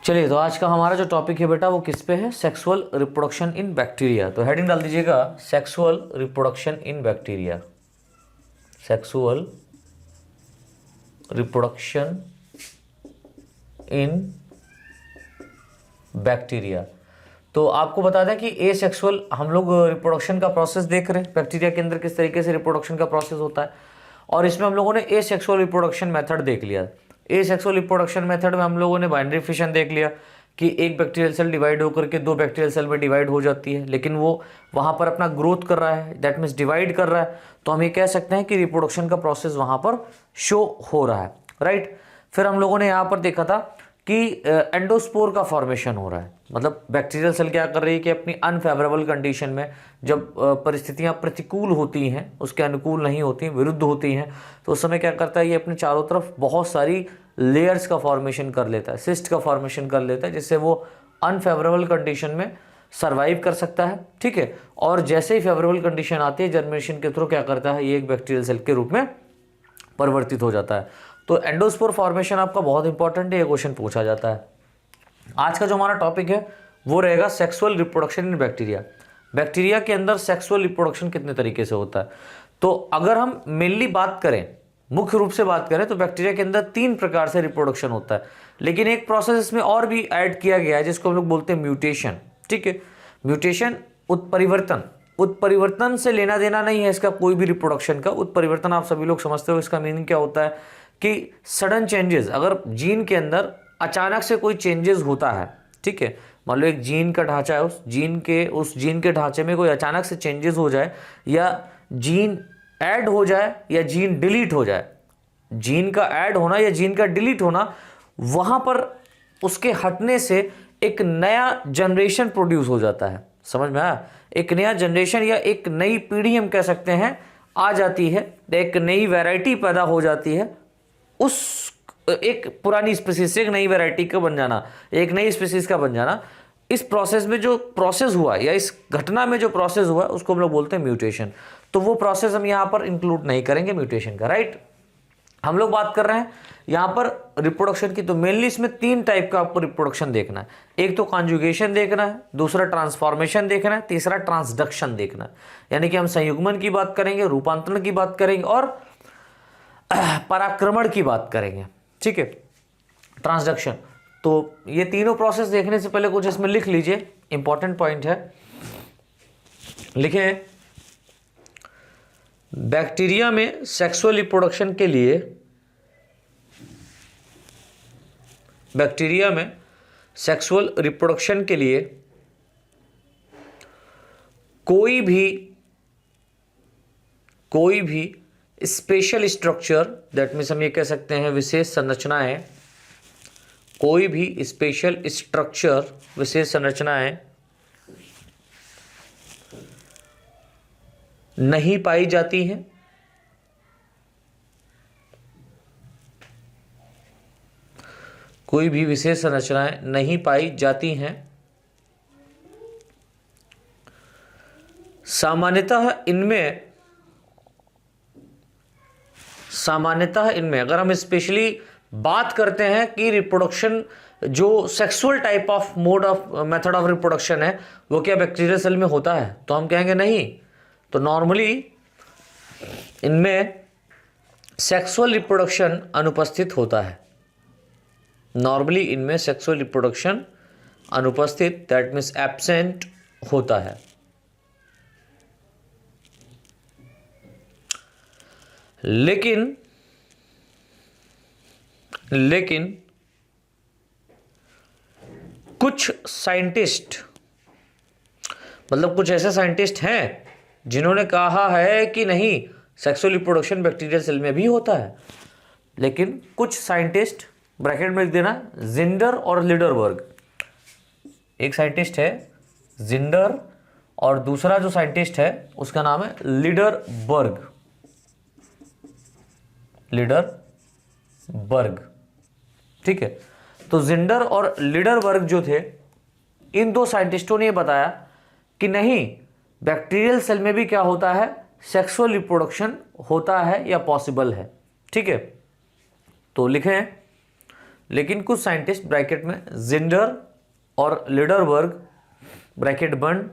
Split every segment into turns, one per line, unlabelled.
चलिए, तो आज का हमारा जो टॉपिक है बेटा वो किस पे है? Sexual reproduction in bacteria. तो हेडिंग डाल दीजिएगा sexual reproduction in bacteria. Sexual reproduction in bacteria. तो आपको बता दें कि ए सेक्सुअल हम लोग रिप्रोडक्शन का प्रोसेस देख रहे हैं, बैक्टीरिया के अंदर किस तरीके से रिप्रोडक्शन का प्रोसेस होता है। और इसमें हम लोगों ने ए सेक्सुअल रिप्रोडक्शन मेथड देख लिया। ए सेक्सुअल रिप्रोडक्शन मेथड में हम लोगों ने बाइनरी फिशन देख लिया कि एक बैक्टीरियल सेल डिवाइड होकर के दो बैक्टीरियल सेल में डिवाइड हो जाती है, लेकिन वो वहाँ पर अपना ग्रोथ कर रहा है, दैट मीन्स डिवाइड कर रहा है। तो हम ये कह सकते हैं कि रिप्रोडक्शन का प्रोसेस वहाँ पर शो हो रहा है, राइट। फिर हम लोगों ने यहाँ पर देखा था कि एंडोस्पोर का फॉर्मेशन हो रहा है, मतलब बैक्टीरियल सेल क्या कर रही है कि अपनी अनफेवरेबल कंडीशन में जब परिस्थितियां प्रतिकूल होती हैं, उसके अनुकूल नहीं होती, विरुद्ध होती हैं, तो उस समय क्या करता है, ये अपने चारों तरफ बहुत सारी लेयर्स का फॉर्मेशन कर लेता है, सिस्ट का फॉर्मेशन कर लेता है, जिससे वो अनफेवरेबल कंडीशन में सर्वाइव कर सकता है, ठीक है। और जैसे ही फेवरेबल कंडीशन आती है, जर्मिनेशन के थ्रू क्या करता है, ये एक बैक्टीरियल सेल के रूप में परिवर्तित हो जाता है। तो एंडोस्पोर फॉर्मेशन आपका बहुत इंपॉर्टेंट है, ये क्वेश्चन पूछा जाता है। आज का जो हमारा टॉपिक है वो रहेगा sexual reproduction in bacteria. Bacteria के अंदर सेक्सुअल रिप्रोडक्शन कितने तरीके से होता है। तो अगर हम मेनली बात करें, मुख्य रूप से बात करें, तो बैक्टीरिया के अंदर 3 प्रकार से रिप्रोडक्शन होता है, लेकिन एक प्रोसेस इसमें और भी ऐड किया गया है जिसको हम लोग बोलते हैं म्यूटेशन, ठीक है। म्यूटेशन उत्परिवर्तन, उत्परिवर्तन से लेना देना नहीं है इसका कोई भी रिप्रोडक्शन का। उत्परिवर्तन आप सभी लोग समझते हो, इसका मीनिंग क्या होता है कि सडन चेंजेस, अगर जीन के अंदर अचानक से कोई चेंजेस होता है, ठीक है। मान लो एक जीन का ढांचा है, उस जीन के ढांचे में कोई अचानक से चेंजेस हो जाए, या जीन ऐड हो जाए या जीन डिलीट हो जाए। जीन का ऐड होना या जीन का डिलीट होना, वहां पर उसके हटने से एक नया जनरेशन प्रोड्यूस हो जाता है। समझ में आया? एक नया जनरेशन या एक नई पीढ़ी हम कह सकते हैं आ जाती है, एक नई वैरायटी पैदा हो जाती है। उस एक पुरानी स्पीसीज से एक नई वैरायटी का बन जाना, एक नई स्पीसीज का बन जाना, इस प्रोसेस में जो प्रोसेस हुआ या इस घटना में जो प्रोसेस हुआ उसको हम लोग बोलते हैं म्यूटेशन। तो वो प्रोसेस हम यहाँ पर इंक्लूड नहीं करेंगे म्यूटेशन का, राइट। हम लोग बात कर रहे हैं यहाँ पर रिप्रोडक्शन की। तो मेनली इसमें 3 टाइप का आपको रिप्रोडक्शन देखना है। एक तो कॉन्जुगेशन देखना है, दूसरा ट्रांसफॉर्मेशन देखना है, तीसरा ट्रांसडक्शन देखना है। यानी कि हम संयुग्मन की बात करेंगे, रूपांतरण की बात करेंगे और पराक्रमण की बात करेंगे, ठीक है, ट्रांसडक्शन। तो ये तीनों प्रोसेस देखने से पहले कुछ इसमें लिख लीजिए, इंपॉर्टेंट पॉइंट है। लिखें, बैक्टीरिया में सेक्सुअल रिप्रोडक्शन के लिए, बैक्टीरिया में सेक्सुअल रिप्रोडक्शन के लिए कोई भी स्पेशल स्ट्रक्चर, दैट मीन्स हम ये कह सकते हैं विशेष संरचनाएं, कोई भी स्पेशल स्ट्रक्चर, विशेष संरचनाएं नहीं पाई जाती हैं। कोई भी विशेष संरचनाएं नहीं पाई जाती हैं। सामान्यतः इनमें अगर हम स्पेशली बात करते हैं कि रिप्रोडक्शन जो sexual type of method of reproduction है वो क्या बैक्टीरियल सेल में होता है, तो हम कहेंगे नहीं। तो नॉर्मली इनमें सेक्सुअल रिप्रोडक्शन अनुपस्थित होता है। नॉर्मली इनमें सेक्सुअल रिप्रोडक्शन अनुपस्थित, दैट मीन्स एब्सेंट होता है। लेकिन कुछ साइंटिस्ट, मतलब कुछ ऐसे साइंटिस्ट हैं जिन्होंने कहा है कि नहीं, सेक्सुअल रिप्रोडक्शन बैक्टीरियल सेल में भी होता है। लेकिन कुछ साइंटिस्ट, ब्रैकेट में लिख देना, जिंडर और लिडरबर्ग। एक साइंटिस्ट है जिंडर और दूसरा जो साइंटिस्ट है उसका नाम है लिडरबर्ग, ठीक है। तो जिंडर और लिडरबर्ग जो थे, इन 2 साइंटिस्टों ने बताया कि नहीं, बैक्टीरियल सेल में भी क्या होता है, सेक्सुअल रिप्रोडक्शन होता है या पॉसिबल है, ठीक है। तो लिखें लेकिन कुछ साइंटिस्ट ब्रैकेट में जिंडर और लिडरबर्ग ब्रैकेट बंद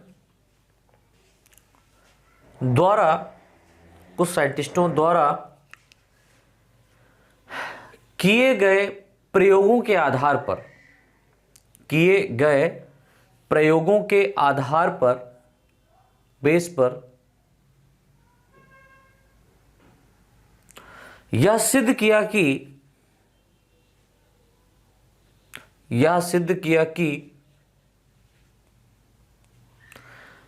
द्वारा, कुछ साइंटिस्टों द्वारा किए गए प्रयोगों के आधार पर, किए गए प्रयोगों के आधार पर, बेस पर यह सिद्ध किया कि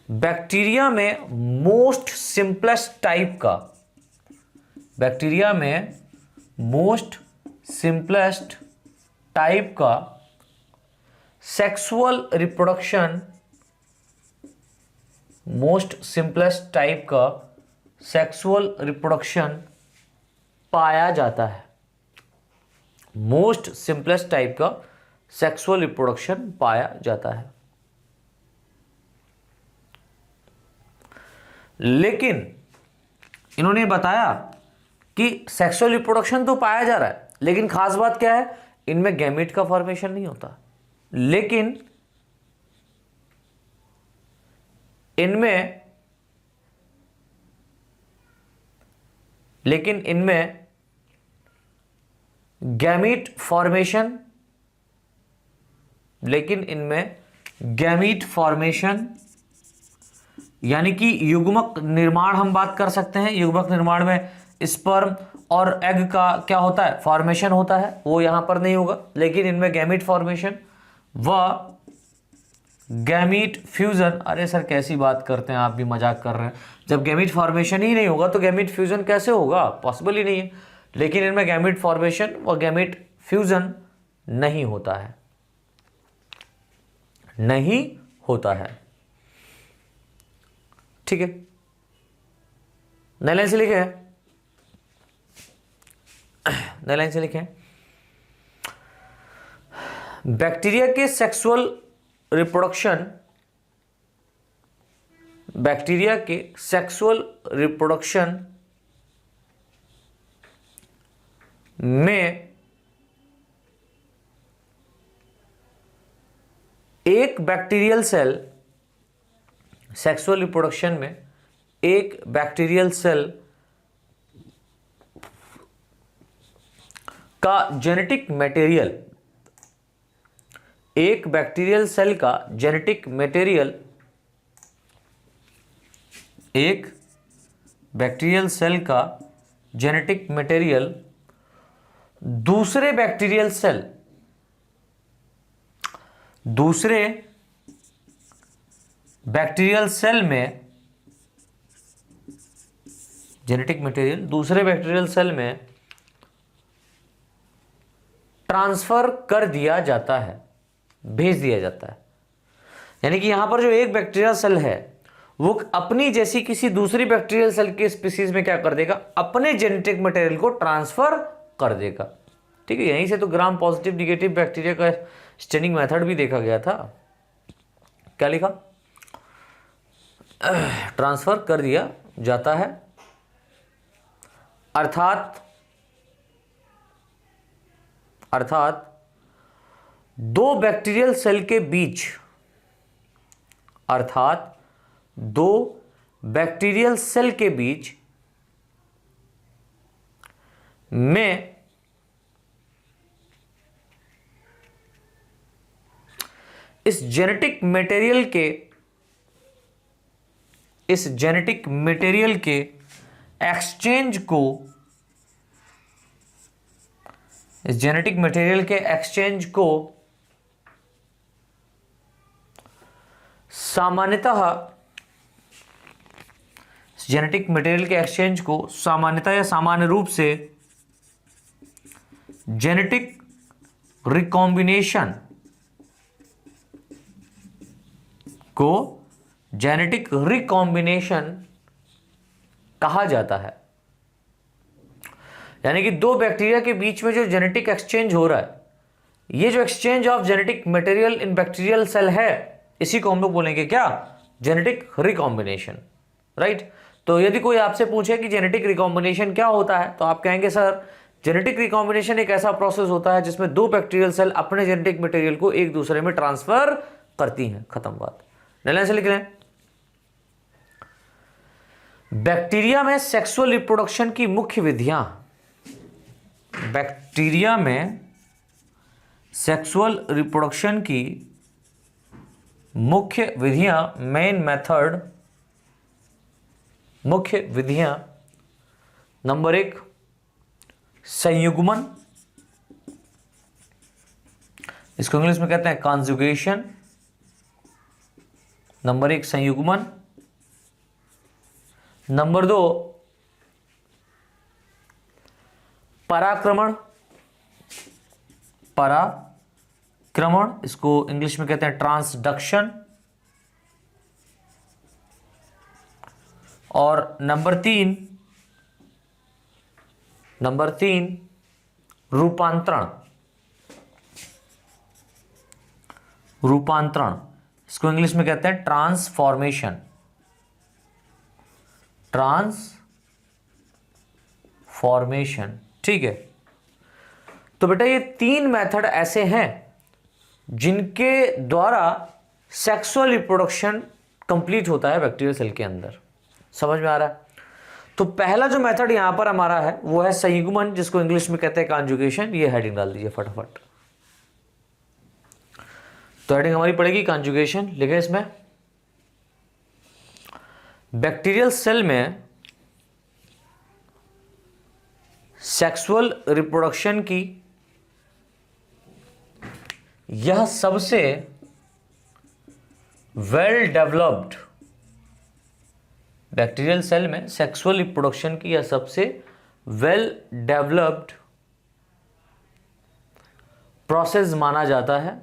बैक्टीरिया में मोस्ट सिंपलेस्ट टाइप का सेक्सुअल रिप्रोडक्शन पाया जाता है। मोस्ट सिंपलेस्ट टाइप का सेक्सुअल रिप्रोडक्शन पाया जाता है। लेकिन इन्होंने बताया कि सेक्सुअल रिप्रोडक्शन तो पाया जा रहा है, लेकिन खास बात क्या है, इनमें गैमेट का फॉर्मेशन नहीं होता। लेकिन इनमें गैमीट फॉर्मेशन यानी कि युग्मक निर्माण हम बात कर सकते हैं। युग्मक निर्माण में स्पर्म और एग का क्या होता है, फॉर्मेशन होता है, वो यहां पर नहीं होगा। लेकिन इनमें गैमीट फॉर्मेशन व गैमीट फ्यूजन, अरे सर कैसी बात करते हैं आप, भी मजाक कर रहे हैं। जब गैमीट फॉर्मेशन ही नहीं होगा तो गैमीट फ्यूजन कैसे होगा, पॉसिबल ही नहीं है। लेकिन इनमें गैमीट फॉर्मेशन व गैमीट फ्यूजन नहीं होता है, नहीं होता है। ठीक है, नई लाइन से लिखे, नई लाइन से लिखे, बैक्टीरिया के सेक्सुअल रिप्रोडक्शन में एक बैक्टीरियल सेल, सेक्सुअल रिप्रोडक्शन में एक बैक्टीरियल सेल का जेनेटिक मटेरियल, एक बैक्टीरियल सेल का जेनेटिक मटेरियल, एक बैक्टीरियल सेल का जेनेटिक मटेरियल दूसरे बैक्टीरियल सेल, दूसरे बैक्टीरियल सेल में जेनेटिक मटेरियल दूसरे बैक्टीरियल सेल में ट्रांसफर कर दिया जाता है, भेज दिया जाता है। यानी कि यहां पर जो एक बैक्टीरियल सेल है वो अपनी जैसी किसी दूसरी बैक्टीरियल सेल के स्पीसीज में क्या कर देगा, अपने जेनेटिक मटेरियल को ट्रांसफर कर देगा। ठीक है, यहीं से तो ग्राम पॉजिटिव निगेटिव बैक्टीरिया का स्टेनिंग मेथड भी देखा गया था। क्या लिखा, ट्रांसफर कर दिया जाता है, अर्थात दो बैक्टीरियल सेल के बीच, अर्थात दो बैक्टीरियल सेल के बीच में इस जेनेटिक मटेरियल के एक्सचेंज को, इस जेनेटिक मटेरियल के एक्सचेंज को सामान्यतः, जेनेटिक मटेरियल के एक्सचेंज को सामान्यतः या सामान्य रूप से जेनेटिक रिकॉम्बिनेशन को जेनेटिक रिकॉम्बिनेशन कहा जाता है। यानी कि दो बैक्टीरिया के बीच में जो जेनेटिक एक्सचेंज हो रहा है, ये जो exchange of genetic material in bacterial cell है, इसी को हम लोग बोलेंगे क्या, जेनेटिक रिकॉम्बिनेशन। राइट। तो यदि कोई आपसे पूछे कि जेनेटिक रिकॉम्बिनेशन क्या होता है, तो आप कहेंगे सर जेनेटिक रिकॉम्बिनेशन एक ऐसा प्रोसेस होता है जिसमें दो बैक्टीरियल सेल अपने जेनेटिक मटेरियल को एक दूसरे में ट्रांसफर करती हैं। खत्म बात। लाइन से लिख लें। बैक्टीरिया में सेक्सुअल रिप्रोडक्शन की मुख्य विधियां, बैक्टीरिया में सेक्सुअल रिप्रोडक्शन की मुख्य विधियां, मेन मेथड, मुख्य विधियां, नंबर 1 संयुग्मन, इसको इंग्लिश में कहते हैं कॉन्जुगेशन। नंबर 1 संयुग्मन। नंबर 2 पराक्रमण, पराक्रमण, इसको इंग्लिश में कहते हैं ट्रांसडक्शन। और नंबर 3 रूपांतरण, रूपांतरण, इसको इंग्लिश में कहते हैं ट्रांसफॉर्मेशन, ट्रांसफॉर्मेशन। ठीक है, तो बेटा ये 3 मेथड ऐसे हैं जिनके द्वारा सेक्सुअल रिप्रोडक्शन कंप्लीट होता है बैक्टीरियल सेल के अंदर। समझ में आ रहा है? तो पहला जो मेथड यहां पर हमारा है वो है संयुग्मन, जिसको इंग्लिश में कहते हैं कॉन्जुगेशन। ये हेडिंग डाल दीजिए फटाफट। तो हेडिंग हमारी पड़ेगी कॉन्जुगेशन। लिखे इसमें, बैक्टीरियल सेल में सेक्सुअल रिप्रोडक्शन की यह सबसे वेल डेवलप्ड, बैक्टीरियल सेल में सेक्सुअल रिप्रोडक्शन की यह सबसे वेल डेवलप्ड प्रोसेस माना जाता है,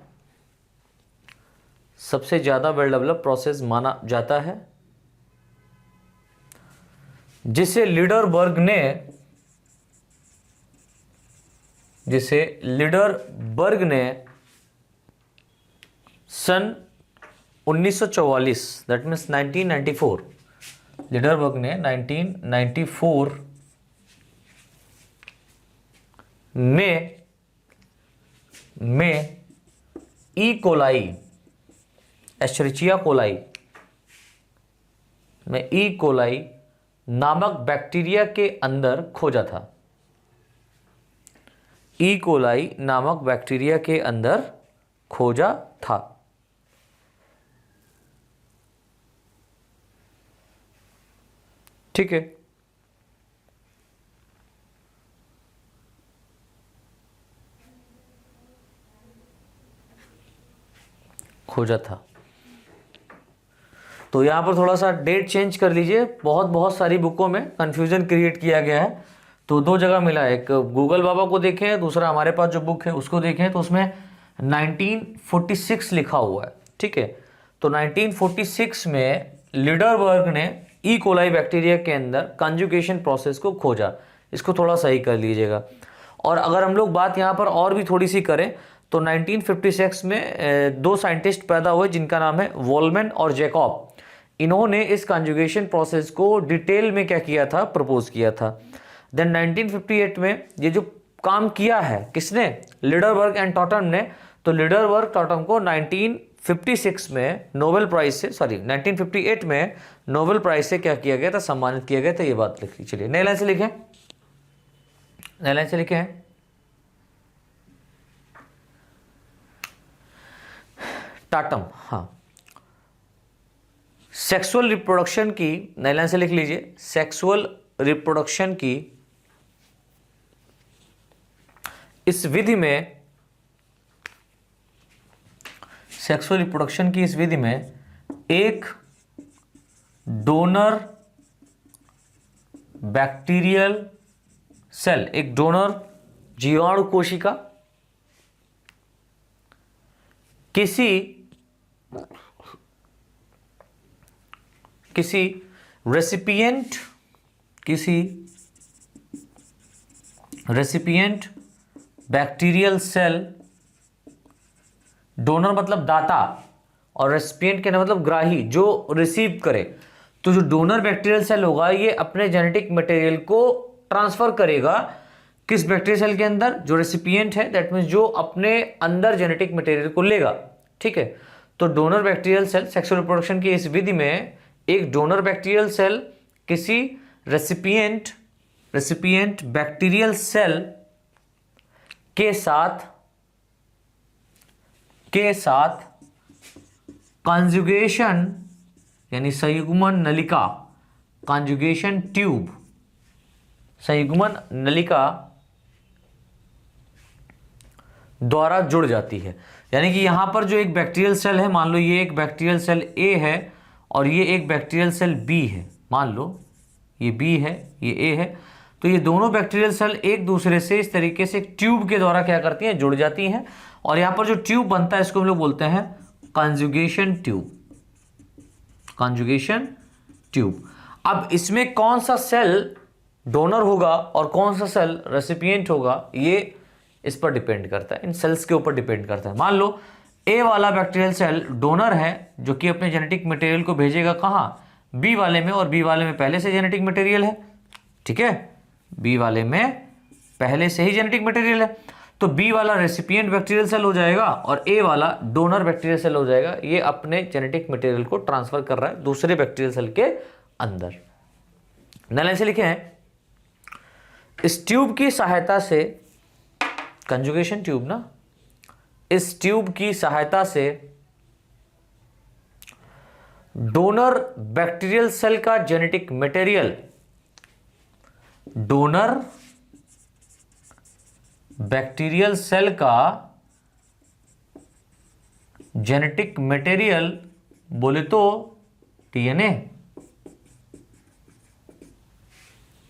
सबसे ज्यादा वेल डेवलप्ड प्रोसेस माना जाता है, जिसे लीडरबर्ग ने सन 1944, दैट मीन्स 1994, लीडरबर्ग ने 1994 में ई कोलाई, एस्चरिचिया कोलाई में ई कोलाई नामक बैक्टीरिया के अंदर खोजा था। ई कोलाई नामक बैक्टीरिया के अंदर खोजा था। ठीक है, खोजा था। तो यहां पर थोड़ा सा डेट चेंज कर लीजिए, बहुत सारी बुकों में कंफ्यूजन क्रिएट किया गया है। तो 2 जगह मिला है, एक गूगल बाबा को देखें, दूसरा हमारे पास जो बुक है उसको देखें, तो उसमें 1946 लिखा हुआ है। ठीक है, तो 1946 में लीडरबर्ग ने ई कोलाई बैक्टीरिया के अंदर कंजुगेशन प्रोसेस को खोजा। इसको थोड़ा सही कर लीजिएगा। और अगर हम लोग बात यहाँ पर और भी थोड़ी सी करें तो 1956 में 2 साइंटिस्ट पैदा हुए जिनका नाम है वॉलमैन और जैकब। इन्होंने इस कंजुगेशन प्रोसेस को डिटेल में क्या किया था, प्रपोज किया था। देन 1958 में ये जो काम किया है किसने, लीडरबर्ग एंड टॉटम ने। तो लीडरबर्ग टॉटम को 1956 में नोबेल प्राइज से, 1958 में नोबेल प्राइज से क्या किया गया था, सम्मानित किया गया था। ये बात लिख ली। चलिए नई लाइन से लिखें, नई लाइन से लिखे हैं। टाटम, हाँ, सेक्सुअल रिप्रोडक्शन की, नई लाइन से लिख लीजिए, सेक्सुअल रिप्रोडक्शन की इस विधि में, सेक्सुअल रिप्रोडक्शन की इस विधि में एक डोनर बैक्टीरियल सेल, एक डोनर जीवाणु कोशिका किसी रेसिपिएंट बैक्टीरियल सेल, डोनर मतलब दाता और रेसिपिएंट के मतलब ग्राही, जो रिसीव करे। तो जो डोनर बैक्टीरियल सेल होगा ये अपने जेनेटिक मटेरियल को ट्रांसफर करेगा किस बैक्टीरियल सेल के अंदर? जो रेसिपिएंट है, दैट मीन्स जो अपने अंदर जेनेटिक मटेरियल को लेगा, ठीक है। तो donor bacterial cell, sexual reproduction की इस विधि में एक डोनर बैक्टीरियल सेल किसी रेसिपिएंट बैक्टीरियल सेल के साथ कॉन्जुगेशन यानी संयुग्मन नलिका, कॉन्जुगेशन ट्यूब, संयुग्मन नलिका द्वारा जुड़ जाती है। यानी कि यहां पर जो एक बैक्टीरियल सेल है, मान लो ये एक बैक्टीरियल सेल ए है और ये एक बैक्टीरियल सेल बी है, मान लो ये बी है, ये ए है, तो ये दोनों बैक्टीरियल सेल एक दूसरे से इस तरीके से एक ट्यूब के द्वारा क्या करती हैं? जुड़ जाती हैं। और यहां पर जो ट्यूब बनता है इसको हम लोग बोलते हैं कॉन्जुगेशन ट्यूब, कॉन्जुगेशन ट्यूब। अब इसमें कौन सा सेल डोनर होगा और कौन सा सेल रेसिपिएंट होगा, ये इस पर डिपेंड करता है, इन सेल्स के ऊपर डिपेंड करता है। मान लो ए वाला बैक्टीरियल सेल डोनर है जो कि अपने जेनेटिक मटेरियल को भेजेगा कहाँ? बी वाले में, और बी वाले में पहले से जेनेटिक मटेरियल है, ठीक है, बी वाले में पहले से ही जेनेटिक मटेरियल है, तो बी वाला रेसिपिएंट बैक्टीरियल सेल हो जाएगा और ए वाला डोनर बैक्टीरियल सेल हो जाएगा। ये अपने जेनेटिक मटेरियल को ट्रांसफर कर रहा है दूसरे बैक्टीरियल सेल के अंदर। लाइन से लिखे हैं, इस ट्यूब की सहायता से, कंजुगेशन ट्यूब ना, इस ट्यूब की सहायता से डोनर बैक्टीरियल सेल का genetic material, donor bacterial cell का जेनेटिक मटेरियल बोले तो डीएनए,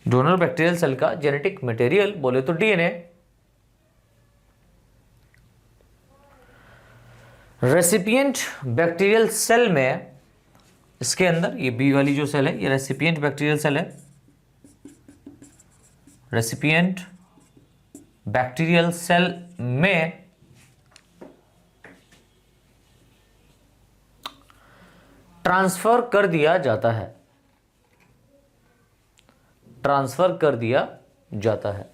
डोनर बैक्टीरियल सेल का जेनेटिक मटेरियल बोले तो डीएनए। रेसिपिएंट बैक्टीरियल सेल में, इसके अंदर ये बी वाली जो सेल है ये रेसिपिएंट बैक्टीरियल सेल है, रेसिपिएंट बैक्टीरियल सेल में ट्रांसफर कर दिया जाता है, ट्रांसफर कर दिया जाता है।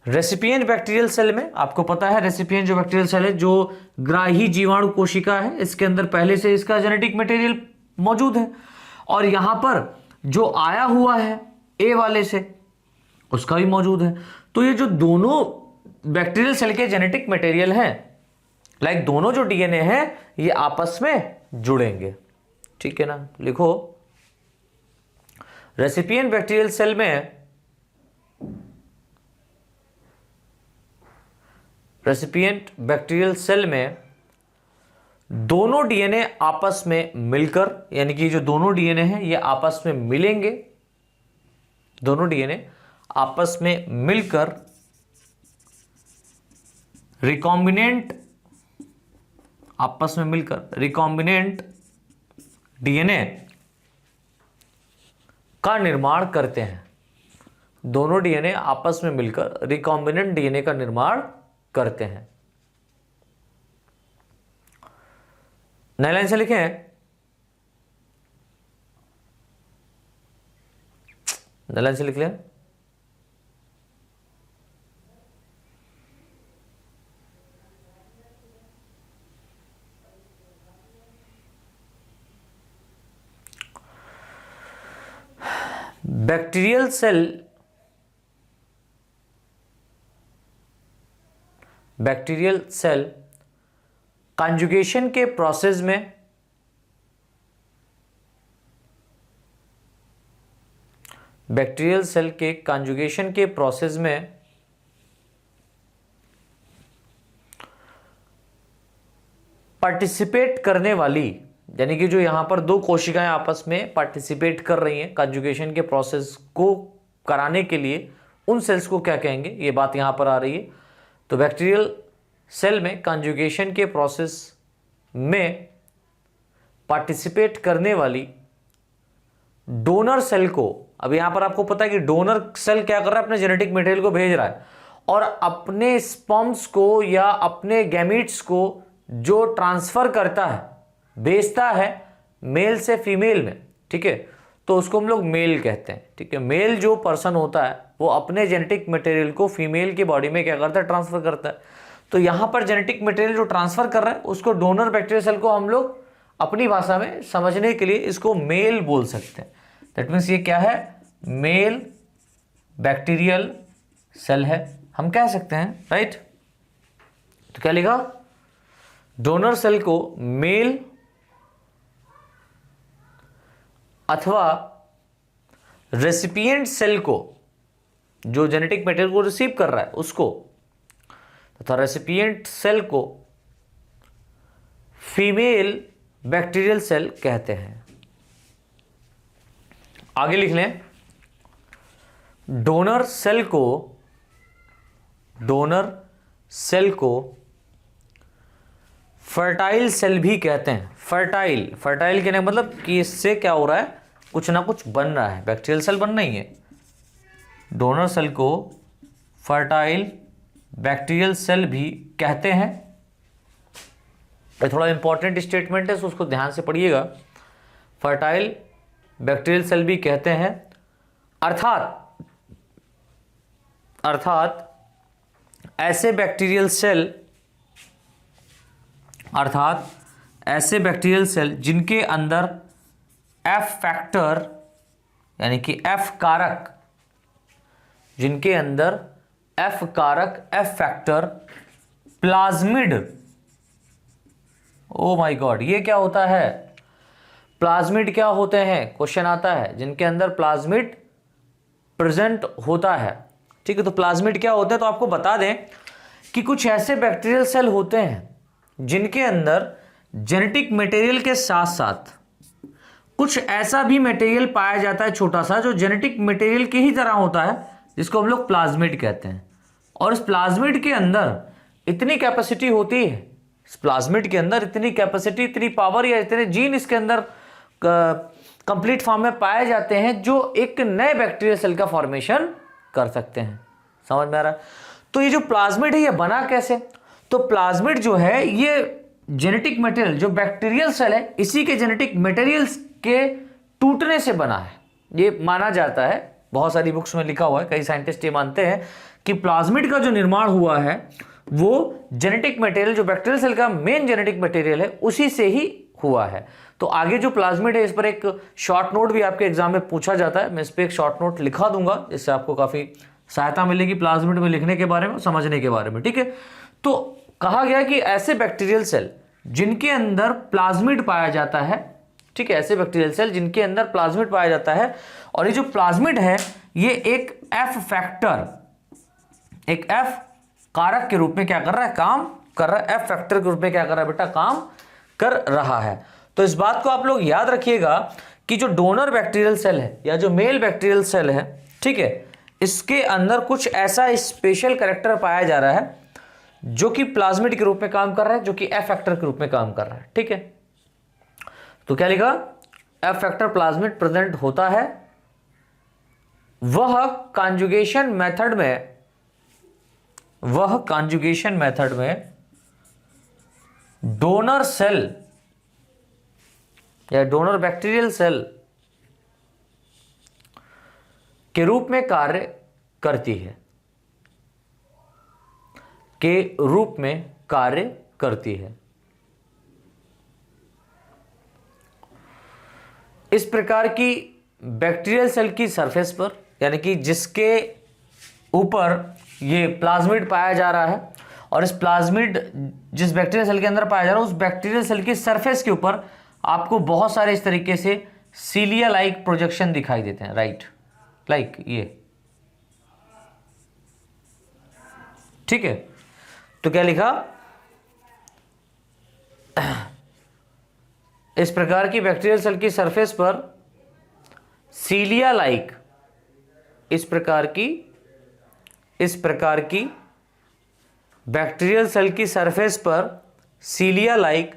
रेसिपिएंट बैक्टीरियल सेल में आपको पता है, रेसिपिएंट जो बैक्टीरियल सेल है जो ग्राही जीवाणु कोशिका है, इसके अंदर पहले से इसका जेनेटिक मटेरियल मौजूद है, और यहां पर जो आया हुआ है ए वाले से उसका भी मौजूद है। तो ये जो दोनों बैक्टीरियल सेल के जेनेटिक मटेरियल हैं, लाइक दोनों जो डीएनए हैं ये आपस में जुड़ेंगे, ठीक है ना। लिखो, रेसिपिएंट बैक्टीरियल सेल में, रेसिपिएंट बैक्टीरियल सेल में दोनों डीएनए आपस में मिलकर, यानी कि जो दोनों डीएनए हैं ये आपस में मिलेंगे, दोनों डीएनए आपस में मिलकर रिकॉम्बिनेंट, आपस में मिलकर रिकॉम्बिनेंट डीएनए का निर्माण करते हैं। दोनों डीएनए आपस में मिलकर रिकॉम्बिनेंट डीएनए का निर्माण करते हैं। नई लाइन से लिखे हैं, नई लाइन से लिख लें, bacterial cell, bacterial cell conjugation के प्रोसेस में बैक्टीरियल सेल के कॉन्जुगेशन के प्रोसेस में पार्टिसिपेट करने वाली, यानी कि जो यहां पर दो कोशिकाएं आपस में पार्टिसिपेट कर रही हैं कॉन्जुगेशन के प्रोसेस को कराने के लिए, उन सेल्स को क्या कहेंगे, ये बात यहां पर आ रही है। तो बैक्टीरियल सेल में कॉन्जुगेशन के प्रोसेस में पार्टिसिपेट करने वाली डोनर सेल को, अब यहां पर आपको पता है कि डोनर सेल क्या कर रहा है, अपने जेनेटिक मटेरियल को भेज रहा है और अपने स्पर्म्स को या अपने गैमीट्स को जो ट्रांसफर करता है, भेजता है मेल से फीमेल में, ठीक है। तो उसको हम लोग मेल कहते हैं। ठीक है, मेल जो पर्सन होता है वो अपने जेनेटिक मटेरियल को फीमेल की बॉडी में क्या करता है, ट्रांसफर करता है। तो यहाँ पर जेनेटिक मटेरियल जो ट्रांसफर कर रहा है उसको डोनर बैक्टीरियल सेल को हम लोग अपनी भाषा में समझने के लिए इसको मेल बोल सकते हैं। दैट मीन्स ये क्या है, मेल बैक्टीरियल सेल है, हम कह सकते हैं, राइट। तो क्या लिखा, डोनर सेल को मेल अथवा रेसिपिएंट सेल को, जो जेनेटिक मटेरियल को रिसीव कर रहा है उसको, तथा रेसिपिएंट सेल को फीमेल बैक्टीरियल सेल कहते हैं। आगे लिख लें, डोनर सेल को फर्टाइल सेल भी कहते हैं। फर्टाइल कहने का मतलब कि इससे क्या हो रहा है, कुछ ना कुछ बन रहा है, बैक्टीरियल सेल बन रही है। डोनर सेल को फर्टाइल बैक्टीरियल सेल भी कहते हैं। ये थोड़ा इंपॉर्टेंट स्टेटमेंट है, तो उसको ध्यान से पढ़िएगा। फर्टाइल बैक्टीरियल सेल भी कहते हैं, अर्थात ऐसे बैक्टीरियल सेल जिनके अंदर एफ फैक्टर यानी कि एफ कारक, F factor plasmid, oh my God, ये क्या होता है, प्लाज्मिड क्या होते हैं, क्वेश्चन आता है, जिनके अंदर प्लाज्मिड प्रेजेंट होता है। ठीक है, तो प्लाज्मिड क्या होते हैं, तो आपको बता दें कि कुछ ऐसे बैक्टीरियल सेल होते हैं जिनके अंदर जेनेटिक मटेरियल के साथ साथ कुछ ऐसा भी मटेरियल पाया जाता है छोटा सा, जो जेनेटिक मटेरियल की ही तरह होता है, जिसको हम लोग प्लाज्मिड कहते हैं। और इस प्लाज्मिड के अंदर इतनी कैपेसिटी होती है, इस प्लाज्मिड के अंदर इतनी कैपेसिटी, इतनी पावर या इतने जीन इसके अंदर कंप्लीट फॉर्म में पाए जाते हैं जो एक नए बैक्टीरियल सेल का फॉर्मेशन कर सकते हैं। समझ में आ रहा है? तो ये जो प्लाज्मिड है ये बना कैसे, तो प्लाज्मिड जो है ये जेनेटिक मटेरियल, जो बैक्टीरियल सेल है इसी के जेनेटिक मटेरियल्स के टूटने से बना है, ये माना जाता है। बहुत सारी बुक्स में लिखा हुआ है, कई साइंटिस्ट ये मानते हैं कि प्लाज्मिड का जो निर्माण हुआ है वो जेनेटिक मटेरियल, जो बैक्टीरियल सेल का मेन जेनेटिक मटेरियल है, उसी से ही हुआ है। तो आगे जो प्लाज्मिड है इस पर एक शॉर्ट नोट भी आपके एग्जाम में पूछा जाता है, मैं इस पर एक शॉर्ट नोट लिखा दूंगा, जिससे आपको काफी सहायता मिलेगी प्लाज्मिड में लिखने के बारे में, समझने के बारे में। ठीक है, तो कहा गया कि ऐसे बैक्टीरियल सेल जिनके अंदर प्लाज्मिड पाया जाता है, ठीक है, ऐसे बैक्टीरियल सेल जिनके अंदर प्लाज्मिड पाया जाता है, और ये जो प्लाज्मिड है ये एक एफ फैक्टर, एक एफ कारक के रूप में क्या कर रहा है, काम कर रहा है, एफ फैक्टर के रूप में क्या कर रहा है बेटा, काम कर रहा है। तो इस बात को आप लोग याद रखिएगा कि जो डोनर बैक्टीरियल सेल है या जो मेल बैक्टीरियल सेल है, ठीक है, इसके अंदर कुछ ऐसा स्पेशल कैरेक्टर पाया जा रहा है जो कि प्लाज्मिड के रूप में काम कर रहा है, जो कि एफ फैक्टर के रूप में काम कर रहा है। ठीक है, तो क्या लिखा, एफ फैक्टर प्लाज्मिड प्रेजेंट होता है, वह कॉन्जुगेशन मेथड में डोनर सेल या डोनर बैक्टीरियल सेल के रूप में कार्य करती है, इस प्रकार की बैक्टीरियल सेल की सरफेस पर, यानी कि जिसके ऊपर ये प्लाज्मिड पाया जा रहा है, और इस प्लाज्मिड जिस बैक्टीरियल सेल के अंदर पाया जा रहा है, उस बैक्टीरियल सेल की सरफेस के ऊपर आपको बहुत सारे इस तरीके से सीलिया लाइक प्रोजेक्शन दिखाई देते हैं, राइट, लाइक ये। ठीक है, तो क्या लिखा, इस प्रकार की बैक्टीरियल सेल की सरफेस पर सीलिया लाइक, इस प्रकार की बैक्टीरियल सेल की सरफेस पर सीलिया लाइक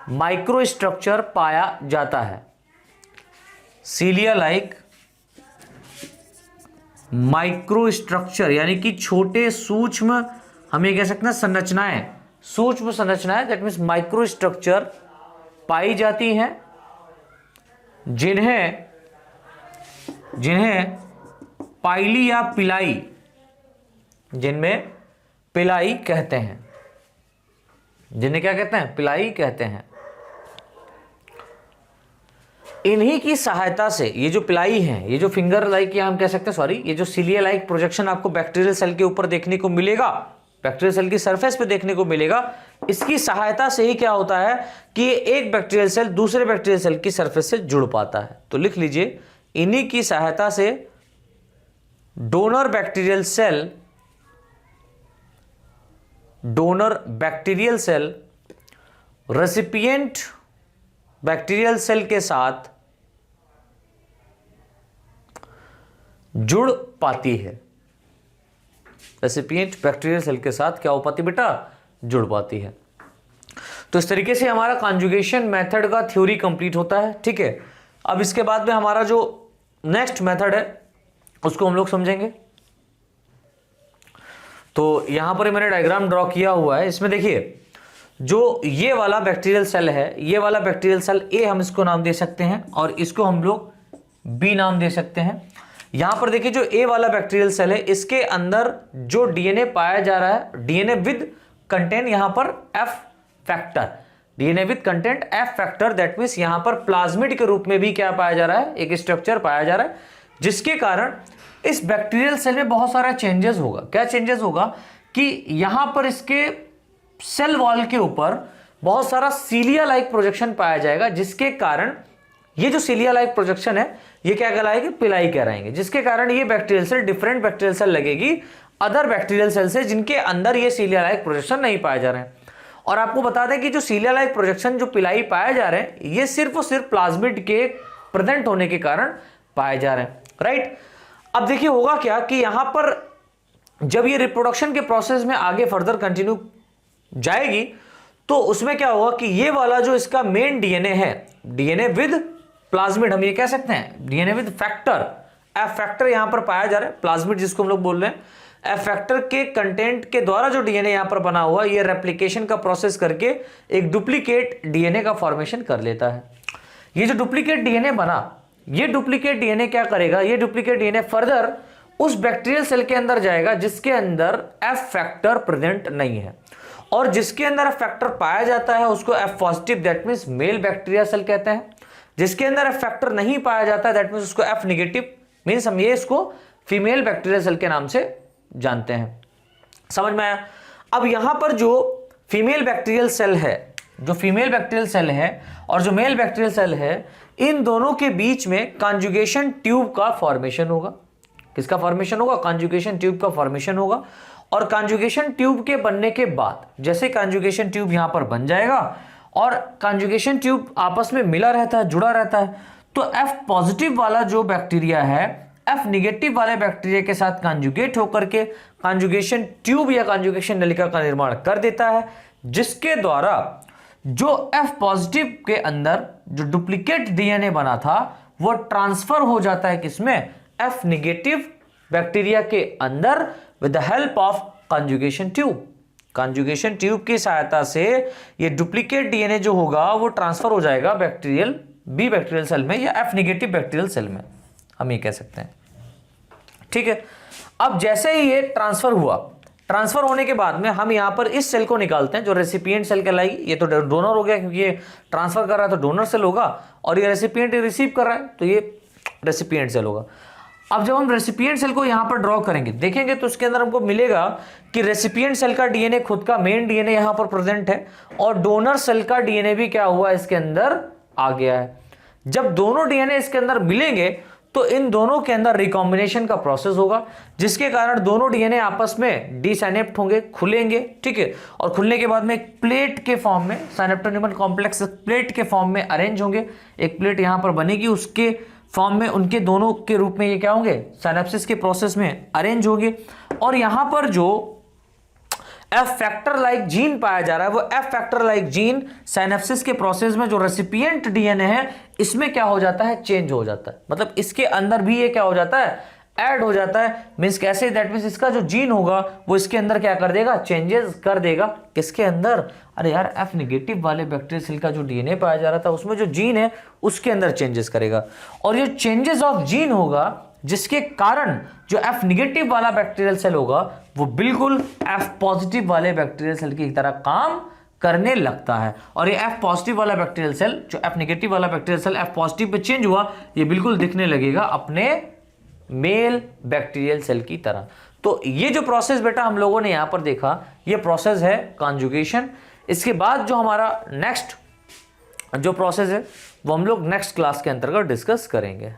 माइक्रोस्ट्रक्चर पाया जाता है। सीलिया लाइक माइक्रोस्ट्रक्चर यानी कि छोटे सूक्ष्म, हम ये कह सकते हैं संरचनाएं, सूक्ष्म संरचनाएं, दैट मीन्स माइक्रोस्ट्रक्चर पाई जाती हैं, जिन्हें जिन्हें पाइली या पिलाई, जिनमें पिलाई कहते हैं, जिन्हें क्या कहते हैं, पिलाई कहते हैं। इन्हीं की सहायता से ये जो पिलाई है, ये जो फिंगर लाइक या हम कह सकते हैं, सॉरी, ये जो सिलिया लाइक प्रोजेक्शन आपको बैक्टीरियल सेल के ऊपर देखने को मिलेगा, बैक्टीरियल सेल की सरफेस पे देखने को मिलेगा, इसकी सहायता से ही क्या होता है कि एक बैक्टीरियल सेल दूसरे बैक्टीरियल सेल की सरफेस से जुड़ पाता है। तो लिख लीजिए, इन्हीं की सहायता से donor bacterial cell recipient bacterial cell के साथ जुड़ पाती है। रेसिपिएंट बैक्टीरियल सेल के साथ क्या हो पाती बेटा, जुड़ पाती है। तो इस तरीके से हमारा कॉन्जुगेशन मेथड का थ्योरी कंप्लीट होता है। ठीक है, अब इसके बाद में हमारा जो नेक्स्ट मेथड है उसको हम लोग समझेंगे। तो यहां पर मैंने डायग्राम ड्रॉ किया हुआ है, इसमें देखिए जो ये वाला बैक्टीरियल सेल है, ये वाला बैक्टीरियल सेल ए हम इसको नाम दे सकते हैं और इसको हम लोग बी नाम दे सकते हैं। यहां पर देखिए जो ए वाला बैक्टीरियल सेल है, इसके अंदर जो डीएनए पाया जा रहा है, डीएनए विद कंटेंट यहां पर F factor, DNA with content F factor, that means यहां पर प्लाज्मिड के रूप में भी क्या पाया जा रहा है, एक स्ट्रक्चर पाया जा रहा है, जिसके कारण इस बैक्टीरियल सेल में बहुत सारा चेंजेस होगा। क्या चेंजेस होगा कि यहां पर इसके सेल वॉल के ऊपर बहुत सारा सीलिया लाइक प्रोजेक्शन पाया जाएगा, जिसके कारण ये जो सीलिया लाइक प्रोजेक्शन है ये क्या कहलाएगी, पिलाई कहलाएंगे, जिसके कारण ये bacterial cell different bacterial cell लगेगी अदर बैक्टीरियल सेल से जिनके अंदर ये सीलिया लाइक प्रोजेक्शन नहीं पाए जा रहे हैं। और आपको बता दें कि जो सीलिया लाइक प्रोजेक्शन, जो पिलाई पाए जा रहे हैं, ये सिर्फ और सिर्फ प्लाज्मिड के प्रेजेंट होने के कारण पाए जा रहे हैं। राइट, अब देखिए होगा क्या कि यहां पर जब ये रिप्रोडक्शन के प्रोसेस में आगे फर्दर कंटिन्यू जाएगी तो उसमें क्या होगा कि ये वाला जो इसका मेन डीएनए है, डीएनए विद प्लाज्मिड हम ये कह सकते हैं, DNA with factor, F factor यहां पर पाया जा रहा है, प्लाज्मिड जिसको हम लोग बोल रहे हैं, एफ फैक्टर के कंटेंट के द्वारा जो डीएनए यहां पर बना हुआ, ये रेप्लिकेशन का प्रोसेस करके एक डुप्लीकेट डीएनए का फॉर्मेशन कर लेता है। ये जो डुप्लीकेट डीएनए बना, ये डुप्लीकेट डीएनए क्या करेगा, ये डुप्लीकेट डीएनए फर्दर उस बैक्टीरियल सेल के अंदर जाएगा जिसके अंदर एफ फैक्टर प्रेजेंट नहीं है, और जिसके अंदर एफ फैक्टर पाया जाता है उसको F positive, that means male bacteria cell कहते हैं। जिसके अंदर एफ फैक्टर नहीं पाया जाता है दैट मींस उसको एफ नेगेटिव, मींस हम ये इसको फीमेल बैक्टीरिया सेल के नाम से जानते हैं। समझ में आया? अब यहां पर जो फीमेल बैक्टीरियल सेल है, जो फीमेल बैक्टीरियल सेल है और जो मेल बैक्टीरियल सेल है, इन दोनों के बीच में कॉन्जुगेशन ट्यूब का फॉर्मेशन होगा। किसका फॉर्मेशन होगा? कॉन्जुगेशन ट्यूब का फॉर्मेशन होगा। और कॉन्जुगेशन ट्यूब के बनने के बाद, जैसे कॉन्जुगेशन ट्यूब यहां पर बन जाएगा और कॉन्जुगेशन ट्यूब आपस में मिला रहता है, जुड़ा रहता है, तो एफ पॉजिटिव वाला जो बैक्टीरिया है एफ निगेटिव वाले बैक्टीरिया के साथ कॉन्जुगेट होकर के कॉन्जुगेशन ट्यूब या कॉन्जुगेशन नलिका का निर्माण कर देता है, जिसके द्वारा जो एफ पॉजिटिव के अंदर जो डुप्लीकेट डीएनए बना था वो ट्रांसफर हो जाता है किसमें? एफ निगेटिव बैक्टीरिया के अंदर with the help of conjugation tube. Conjugation tube की सहायता से ये डुप्लीकेट डीएनए जो होगा वो ट्रांसफर हो जाएगा बैक्टीरियल बी बैक्टीरियल सेल में या एफ निगेटिव बैक्टीरियल सेल में, हम ये कह सकते हैं। ठीक है, अब जैसे ही ये ट्रांसफर हुआ, ट्रांसफर होने के बाद में हम यहां पर इस सेल को निकालते हैं जो रेसिपिएंट सेल कहलाएगी। ये तो डोनर हो गया क्योंकि ये ट्रांसफर कर रहा है तो डोनर सेल होगा, और ये रेसिपिएंट रिसीव कर रहा है तो ये रेसिपिएंट सेल होगा। अब जब हम रेसिपिएंट सेल को यहां पर ड्रॉ करेंगे, देखेंगे तो उसके अंदर हमको मिलेगा कि रेसिपिएंट सेल का डीएनए खुद का मेन डीएनए यहां पर प्रेजेंट है और डोनर सेल का डीएनए भी क्या हुआ इसके अंदर आ गया है। जब दोनों डीएनए इसके अंदर मिलेंगे तो इन दोनों के अंदर रिकॉम्बिनेशन का प्रोसेस होगा, जिसके कारण दोनों डीएनए आपस में डिसाइनेप्ट होंगे, खुलेंगे। ठीक है, और खुलने के बाद में एक प्लेट के फॉर्म में, साइनेप्टोन्यूमन कॉम्प्लेक्स प्लेट के फॉर्म में अरेंज होंगे। एक प्लेट यहां पर बनेगी, उसके फॉर्म में उनके दोनों के रूप में ये क्या होंगे? साइनेप्सिस के प्रोसेस में अरेंज होंगे। और यहां पर जो एफ फैक्टर लाइक जीन पाया जा रहा है वो F factor like gene synapsis के प्रोसेस में जो रेसिपिएंट डीएनए है इसमें क्या हो जाता है? चेंज हो जाता है। मतलब इसके अंदर भी ये क्या हो जाता है? ऐड हो जाता है। मींस कैसे? दैट मींस इसका जो जीन होगा वो इसके अंदर क्या कर देगा? चेंजेस कर देगा। किसके अंदर? अरे यार, एफ निगेटिव वाले बैक्टीरियल सेल का जो डीएनए पाया जा रहा था उसमें जो जीन है उसके अंदर चेंजेस करेगा। और ये चेंजेस ऑफ जीन होगा जिसके कारण जो F निगेटिव वाला बैक्टीरियल सेल होगा वो बिल्कुल F पॉजिटिव वाले बैक्टीरियल सेल की तरह काम करने लगता है। और ये F पॉजिटिव वाला बैक्टीरियल सेल, जो F निगेटिव वाला bacterial cell F positive pay change हुआ, ये बिल्कुल दिखने लगेगा अपने मेल बैक्टीरियल सेल की तरह। तो ये जो प्रोसेस बेटा हम लोगों ने यहां पर देखा, ये प्रोसेस है कॉन्जुगेशन। इसके बाद जो हमारा नेक्स्ट जो प्रोसेस है वो हम लोग नेक्स्ट क्लास के अंतर्गत डिस्कस करेंगे।